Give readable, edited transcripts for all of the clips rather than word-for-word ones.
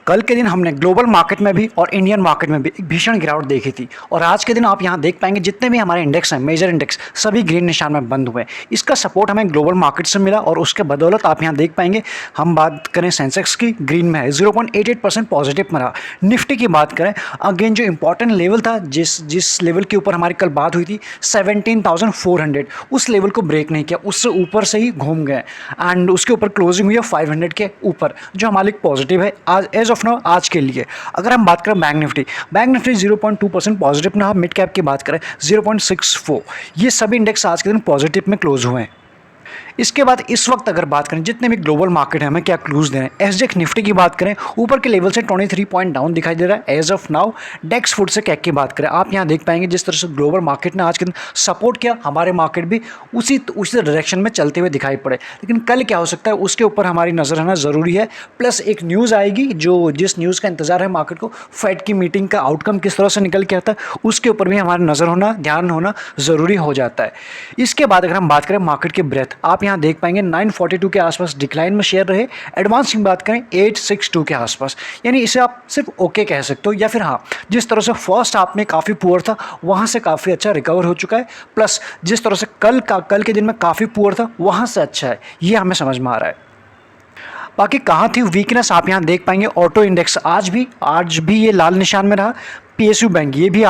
कल के दिन हमने ग्लोबल मार्केट में भी और इंडियन मार्केट में भी एक भीषण गिरावट देखी थी और आज के दिन आप यहां देख पाएंगे जितने भी हमारे इंडेक्स हैं, मेजर इंडेक्स, सभी ग्रीन निशान में बंद हुए। इसका सपोर्ट हमें ग्लोबल मार्केट से मिला और उसके बदौलत आप यहां देख पाएंगे। हम बात करें सेंसेक्स की, ग्रीन में है, 0.88% पॉजिटिव में रहा। निफ्टी की बात करें, अगेन जो इंपॉर्टेंट लेवल था, जिस लेवल के ऊपर हमारी कल बात हुई थी 17,400, उस लेवल को ब्रेक नहीं किया, उससे ऊपर से ही घूम गए एंड उसके ऊपर क्लोजिंग हुई है 500 के ऊपर, जो हमारे लिए पॉजिटिव है आज एज ऑफ नाउ आज के लिए। अगर हम बात करें बैंक निफ्टी 0.2% पॉजिटिव ना, मिड कैप की बात करें 0.64, ये सभी इंडेक्स आज के दिन पॉजिटिव में क्लोज हुए हैं। इसके बाद इस वक्त अगर बात करें जितने भी ग्लोबल मार्केट है हमें क्या क्लूज दे रहे हैं। एसजेएक्स निफ्टी की बात करें ऊपर के लेवल से 23 पॉइंट डाउन दिखाई दे रहा है एज ऑफ नाउ। डेक्स फुट से कैक की बात करें, आप यहां देख पाएंगे जिस तरह से ग्लोबल मार्केट ने आज के दिन सपोर्ट किया, हमारे मार्केट भी उसी डायरेक्शन में चलते हुए दिखाई पड़े। लेकिन कल क्या हो सकता है उसके ऊपर हमारी नजर रहना जरूरी है। प्लस एक न्यूज़ आएगी जिस न्यूज़ का इंतजार है मार्केट को, फेड की मीटिंग का आउटकम किस तरह से निकल के आता है, उसके ऊपर भी हमारा नजर होना, ध्यान होना जरूरी हो जाता है। इसके बाद अगर हम बात करें मार्केट की ब्रेथ, आप यहां देख पाएंगे 942 के आसपास डिक्लाइन में शेयर रहे। एडवांस की बात करें 862 के आसपास, यानी इसे आप सिर्फ ओके कह सकते हो, या फिर हाँ, जिस तरह से फर्स्ट हाफ में काफ़ी पुअर था वहाँ से काफ़ी अच्छा रिकवर हो चुका है। प्लस जिस तरह से कल के दिन में काफ़ी पुअर था वहाँ से अच्छा है, ये हमें समझ में आ रहा है। बाकी कहाँ थी वीकनेस, आप यहाँ देख पाएंगे ऑटो इंडेक्स आज भी ये लाल निशान में रहा। पीएसयू बैंक ये भी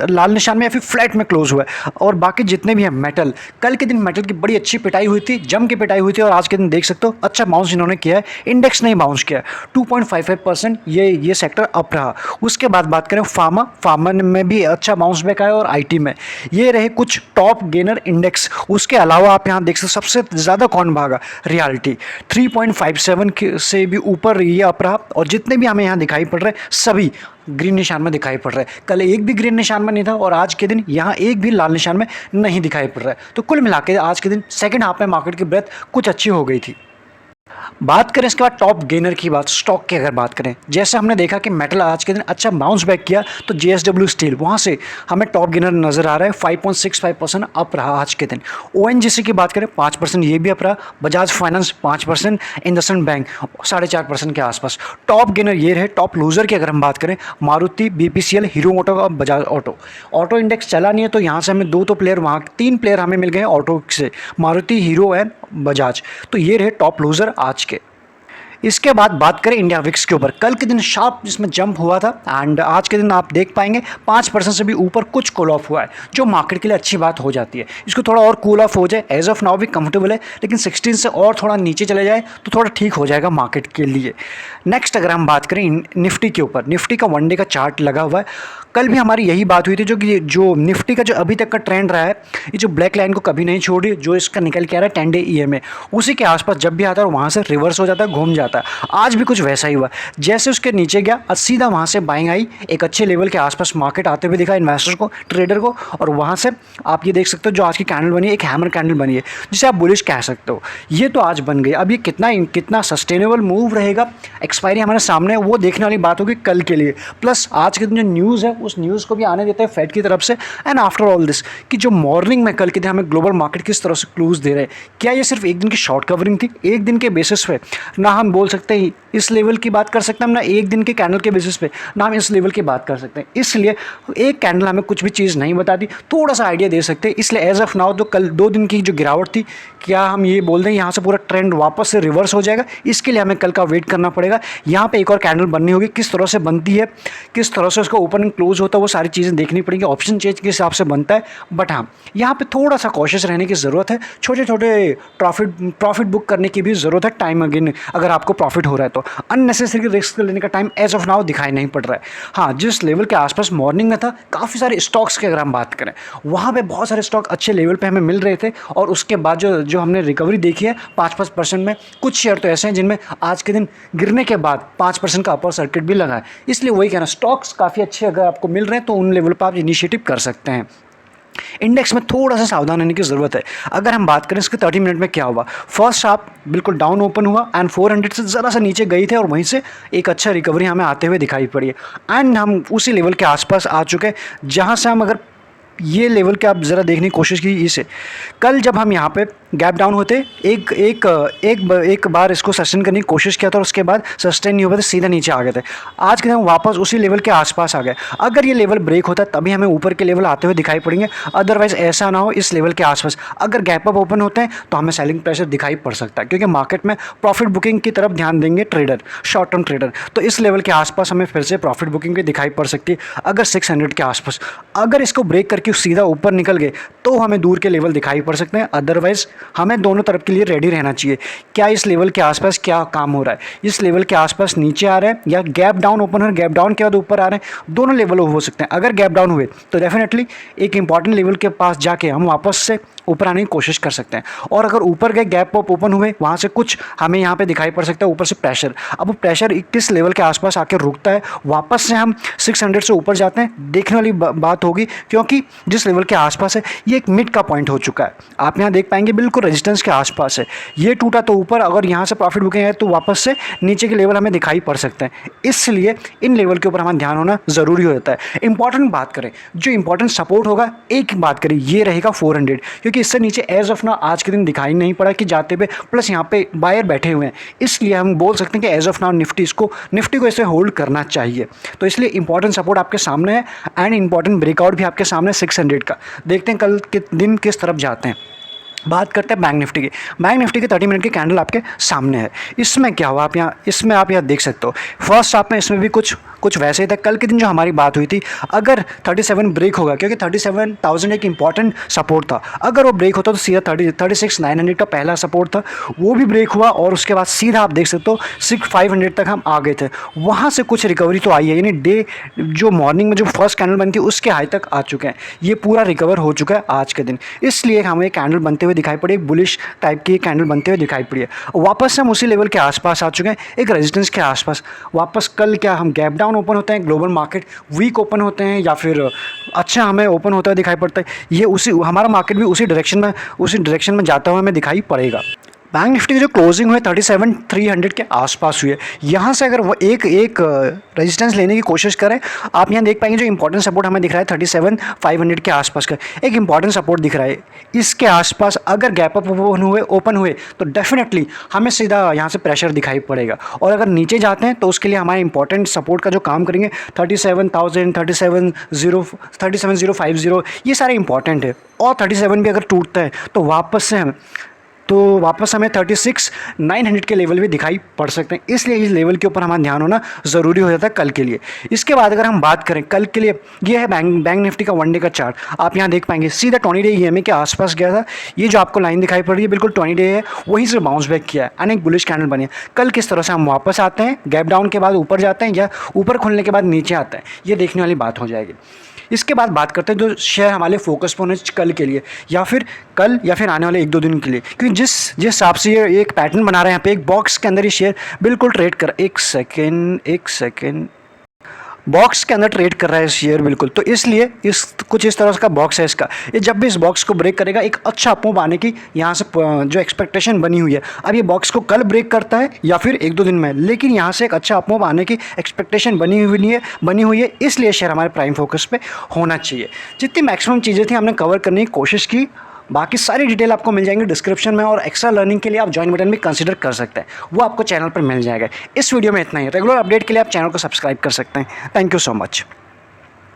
लाल निशान में या फिर फ्लैट में क्लोज हुआ है। और बाकी जितने भी हैं मेटल, कल के दिन मेटल की बड़ी अच्छी पिटाई हुई थी, जम की पिटाई हुई थी, और आज के दिन देख सकते हो अच्छा बाउंस इन्होंने किया है। इंडेक्स नहीं बाउंस किया, 2.55% ये सेक्टर अप रहा। उसके बाद बात करें फार्मा में भी अच्छा बाउंस बैक आया, और आईटी में ये रहे कुछ टॉप गेनर इंडेक्स। उसके अलावा आप यहाँ देख सकते सबसे ज़्यादा कौन भागा, रियलिटी 3.57 से भी ऊपर ये अप रहा। और जितने भी हमें यहाँ दिखाई पड़ रहे सभी ग्रीन निशान में दिखाई पड़ रहा है। कल एक भी ग्रीन निशान में नहीं था और आज के दिन यहाँ एक भी लाल निशान में नहीं दिखाई पड़ रहा है। तो कुल मिला के आज के दिन सेकंड हाफ में मार्केट की ब्रेथ कुछ अच्छी हो गई थी। बात करें इसके बाद टॉप गेनर की बात, स्टॉक की अगर बात करें, जैसे हमने देखा कि मेटल आज के दिन अच्छा बाउंस बैक किया, तो जेएसडब्ल्यू स्टील वहाँ से हमें टॉप गेनर नजर आ रहा है, 5.65% अप रहा आज के दिन। ओएनजीसी की बात करें 5% ये भी अप रहा। बजाज फाइनेंस 5%, इंडसइंड बैंक 4.5% के आसपास। टॉप गेनर ये रहे। टॉप लूजर की अगर हम बात करें, मारुति, बीपीसीएल, हीरो मोटो और बजाज ऑटो इंडेक्स चला नहीं है, तो यहाँ से हमें तीन प्लेयर हमें मिल गए ऑटो से, मारुति, हीरो एंड बजाज। तो ये रहे टॉप लूजर आज के। इसके बाद बात करें इंडिया विक्स के ऊपर, कल के दिन शार्प जिसमें जंप हुआ था एंड आज के दिन आप देख पाएंगे 5% से भी ऊपर कुछ कूल ऑफ हुआ है, जो मार्केट के लिए अच्छी बात हो जाती है। इसको थोड़ा और कूल ऑफ हो जाए, एज ऑफ नाउ भी कंफर्टेबल है, लेकिन 16 से और थोड़ा नीचे चले जाए तो थोड़ा ठीक हो जाएगा मार्केट के लिए। नेक्स्ट अगर हम बात करें निफ्टी के ऊपर, निफ्टी का वन डे का चार्ट लगा हुआ है। कल भी हमारी यही बात हुई थी, जो निफ्टी का जो अभी तक का ट्रेंड रहा है, ये जो ब्लैक लाइन को कभी नहीं छोड़ी, जो इसका निकल के आ रहा है 10 डे ईएमए, उसी के आसपास जब भी आता है वहाँ से रिवर्स हो जाता है, घूम जाता है। आज भी कुछ वैसा ही हुआ, जैसे उसके नीचे गया सीधा वहाँ से बाइंग आई, एक अच्छे लेवल के आसपास मार्केट आते हुए दिखा इन्वेस्टर को, ट्रेडर को, और वहाँ से आप ये देख सकते हो जो आज की कैंडल बनी है, एक हैमर कैंडल बनी है जिसे आप बुलिश कह सकते हो। ये तो आज बन गई। अब ये कितना सस्टेनेबल मूव रहेगा, एक्सपायरी हमारे सामने है, वो देखने वाली बात होगी कल के लिए। प्लस आज के दिन जो न्यूज़ है उस न्यूज़ को भी आने देते हैं फेड की तरफ से। एंड आफ्टर ऑल दिस, कि जो मॉर्निंग में कल के दिन हमें ग्लोबल मार्केट किस तरह से क्लूज दे रहे हैं, क्या ये सिर्फ एक दिन की शॉर्ट कवरिंग थी? एक दिन के बेसिस पे ना हम बोल सकते हैं इस लेवल की बात कर सकते हैं हम, ना एक दिन के कैंडल के बेसिस पे ना हम इस लेवल की बात कर सकते हैं। इसलिए एक कैंडल हमें कुछ भी चीज़ नहीं बताती, थोड़ा सा आइडिया दे सकते हैं। इसलिए एज ऑफ नाउ तो कल 2 दिन की जो गिरावट थी, क्या हम ये बोल दें यहाँ से पूरा ट्रेंड वापस से रिवर्स हो जाएगा? इसके लिए हमें कल का वेट करना पड़ेगा। यहाँ पे एक और कैंडल बननी होगी, किस तरह से बनती है, किस तरह से उसका ओपन एंड क्लोज होता है, वो सारी चीज़ें देखनी पड़ेंगी। ऑप्शन चेंज के हिसाब से बनता है, बट हाँ, यहाँ पे थोड़ा सा कॉशियस रहने की ज़रूरत है। छोटे छोटे प्रॉफिट बुक करने की भी ज़रूरत है टाइम अगेन, अगर आपको प्रॉफिट हो रहा है तो। अननेसेसरी रिस्क लेने का टाइम एज ऑफ नाउ दिखाई नहीं पड़ रहा है। हाँ, जिस लेवल के आसपास मॉर्निंग में था, काफ़ी सारे स्टॉक्स की अगर हम बात करें, वहाँ पे बहुत सारे स्टॉक अच्छे लेवल पे हमें मिल रहे थे, और उसके बाद जो हमने रिकवरी देखी है 5% में, कुछ शेयर तो ऐसे हैं जिनमें आज के दिन गिरने के बाद 5% का अपर सर्किट भी लगा है। इसलिए वही कहना, स्टॉक्स काफ़ी अच्छे अगर आपको मिल रहे हैं तो उन लेवल पर आप इनिशिएटिव कर सकते हैं। इंडेक्स में थोड़ा सा सावधान रहने की ज़रूरत है। अगर हम बात करें इसके 30 मिनट में क्या हुआ, फर्स्ट हाफ बिल्कुल डाउन ओपन हुआ एंड 400 से ज़रा सा नीचे गई थे, और वहीं से एक अच्छा रिकवरी हमें आते हुए दिखाई पड़ी है। एंड हम उसी लेवल के आसपास आ चुके हैं जहाँ से हम अगर ये लेवल के आप ज़रा देखने की कोशिश की इसे। कल जब हम यहाँ पे गैप डाउन होते एक बार इसको सस्टेन करने की कोशिश किया था और उसके बाद सस्टेन नहीं हुआ तो सीधा नीचे आ गए थे। आज के दिन वापस उसी लेवल के आसपास आ गए। अगर ये लेवल ब्रेक होता है तभी हमें ऊपर के लेवल आते हुए दिखाई पड़ेंगे, अदरवाइज ऐसा ना हो इस लेवल के आसपास अगर गैप अप ओपन होते हैं तो हमें सेलिंग प्रेशर दिखाई पड़ सकता है, क्योंकि मार्केट में प्रॉफिट बुकिंग की तरफ ध्यान देंगे ट्रेडर, शॉर्ट टर्म ट्रेडर। तो इस लेवल के आसपास हमें फिर से प्रॉफिट बुकिंग भी दिखाई पड़ सकती है अगर 600 के आसपास। अगर इसको ब्रेक करके सीधा ऊपर निकल गए तो हमें दूर के लेवल दिखाई पड़ सकते हैं, अदरवाइज हमें दोनों तरफ के लिए रेडी रहना चाहिए। क्या इस लेवल के आसपास क्या काम हो रहा है, इस लेवल के आसपास नीचे आ रहे हैं या गैप डाउन ओपन हो, गैप डाउन के बाद ऊपर आ रहे हैं, दोनों लेवल हो सकते हैं। अगर गैप डाउन हुए तो डेफिनेटली एक इंपॉर्टेंट लेवल के पास जाके हम वापस से ऊपर आने की कोशिश कर सकते हैं। और अगर ऊपर गए गैप अप ओपन हुए वहाँ से कुछ हमें यहाँ पे दिखाई पड़ सकता है ऊपर से प्रेशर। अब वो प्रेशर किस लेवल के आसपास आकर रुकता है, वापस से हम 600 से ऊपर जाते हैं, देखने वाली बात होगी, क्योंकि जिस लेवल के आसपास है ये एक मिड का पॉइंट हो चुका है। आप यहाँ देख पाएंगे बिल्कुल रेजिस्टेंस के आसपास है, ये टूटा तो ऊपर, अगर यहाँ से प्रॉफिट बुकिंग है तो वापस से नीचे के लेवल हमें दिखाई पड़ सकते हैं। इसलिए इन लेवल के ऊपर हमारा ध्यान होना ज़रूरी हो जाता है। इंपॉर्टेंट बात करें, जो इंपॉर्टेंट सपोर्ट होगा एक बात करें ये रहेगा 400, क्योंकि इससे नीचे एज ऑफ ना आज के दिन दिखाई नहीं पड़ा कि जाते हुए, प्लस यहाँ पे बायर बैठे हुए हैं, इसलिए हम बोल सकते हैं कि एज ऑफ नाउ निफ्टी को इसे होल्ड करना चाहिए। तो इसलिए इंपॉर्टेंट सपोर्ट आपके सामने है एंड इंपॉर्टेंट ब्रेकआउट भी आपके सामने 600 का। देखते हैं कल के दिन किस तरफ जाते हैं। बात करते हैं बैंक निफ्टी की। बैंक निफ्टी की 30 मिनट की कैंडल आपके सामने है। इसमें क्या हुआ आप यहाँ, इसमें आप यहाँ देख सकते हो फर्स्ट आप में इसमें भी कुछ वैसे ही था। कल के दिन जो हमारी बात हुई थी, अगर 37 ब्रेक होगा, क्योंकि 37,000 एक इंपॉर्टेंट सपोर्ट था, अगर वो ब्रेक होता तो सीधा 36,900 का पहला सपोर्ट था, वो भी ब्रेक हुआ और उसके बाद सीधा आप देख सकते हो 6,500 तक हम आ गए थे। वहाँ से कुछ रिकवरी तो आई है, यानी डे जो मॉर्निंग में जो फर्स्ट कैंडल बनती है उसके हाई तक आ चुके हैं, ये पूरा रिकवर हो चुका है आज के दिन। इसलिए हमें कैंडल बनते हुए दिखाई पड़ी, एक बुलिश टाइप की कैंडल बनते हुए दिखाई पड़ी है। वापस से हम उसी लेवल के आसपास आ चुके हैं, एक रेजिस्टेंस के आसपास। वापस कल क्या हम गैप डाउन ओपन होते हैं, ग्लोबल मार्केट वीक ओपन होते हैं या फिर अच्छा हमें ओपन होता हुआ दिखाई पड़ता है, ये उसी हमारा मार्केट भी उसी डायरेक्शन में जाता हुआ हमें दिखाई पड़ेगा। बैंक निफ्टी की जो क्लोजिंग हुई 37,300 के आसपास हुई है। यहाँ से अगर वो एक रेजिस्टेंस लेने की कोशिश करें, आप यहाँ देख पाएंगे जो इंपॉर्टेंट सपोर्ट हमें दिख रहा है 37,500 के आसपास का एक इंपॉर्टेंट सपोर्ट दिख रहा है। इसके आसपास अगर गैप अप ओपन हुए तो डेफिनेटली हमें सीधा यहाँ से प्रेशर दिखाई पड़ेगा, और अगर नीचे जाते हैं तो उसके लिए हमारे इंपॉर्टेंट सपोर्ट का जो काम करेंगे 37,000, 37,050, ये सारे इंपॉर्टेंट है। और 37 भी अगर टूटता है तो वापस हमें 36,900 के लेवल भी दिखाई पड़ सकते हैं। इसलिए इस लेवल के ऊपर हमारा ध्यान होना ज़रूरी हो जाता है कल के लिए। इसके बाद अगर हम बात करें कल के लिए, ये है बैंक निफ्टी का 1 डे का चार्ट। आप यहाँ देख पाएंगे सीधा 20 डे EMA के आसपास गया था, ये जो आपको लाइन दिखाई पड़ रही है बिल्कुल 20 डे है, वहीं से बाउंस बैक किया है एंड एक बुलिश कैंडल बनी है। कल किस तरह से हम वापस आते हैं, गैप डाउन के बाद ऊपर जाते हैं या ऊपर खुलने के बाद नीचे आते हैं, ये देखने वाली बात हो जाएगी। इसके बाद बात करते हैं जो शेयर हमारे फोकस पर होने कल के लिए या फिर आने वाले 1-2 दिन के लिए, क्योंकि जिस हिसाब से ये एक पैटर्न बना रहे हैं यहाँ पे, एक बॉक्स के अंदर ये शेयर बिल्कुल ट्रेड कर, एक सेकेंड बॉक्स के अंदर ट्रेड कर रहा है शेयर बिल्कुल। तो इसलिए कुछ इस तरह का बॉक्स है इसका, ये जब भी इस बॉक्स को ब्रेक करेगा एक अच्छा अपमूव आने की यहाँ से जो एक्सपेक्टेशन बनी हुई है। अब ये बॉक्स को कल ब्रेक करता है या फिर 1-2 दिन में, लेकिन यहाँ से एक अच्छा अपमूव आने की एक्सपेक्टेशन बनी हुई है, इसलिए शेयर हमारे प्राइम फोकस पे होना चाहिए। जितनी मैक्सिमम चीज़ें थी हमने कवर करने की कोशिश की, बाकी सारी डिटेल आपको मिल जाएंगी डिस्क्रिप्शन में, और एक्स्ट्रा लर्निंग के लिए आप ज्वाइन बटन भी कंसीडर कर सकते हैं, वो आपको चैनल पर मिल जाएगा। इस वीडियो में इतना ही। रेगुलर अपडेट के लिए आप चैनल को सब्सक्राइब कर सकते हैं। Thank you so much.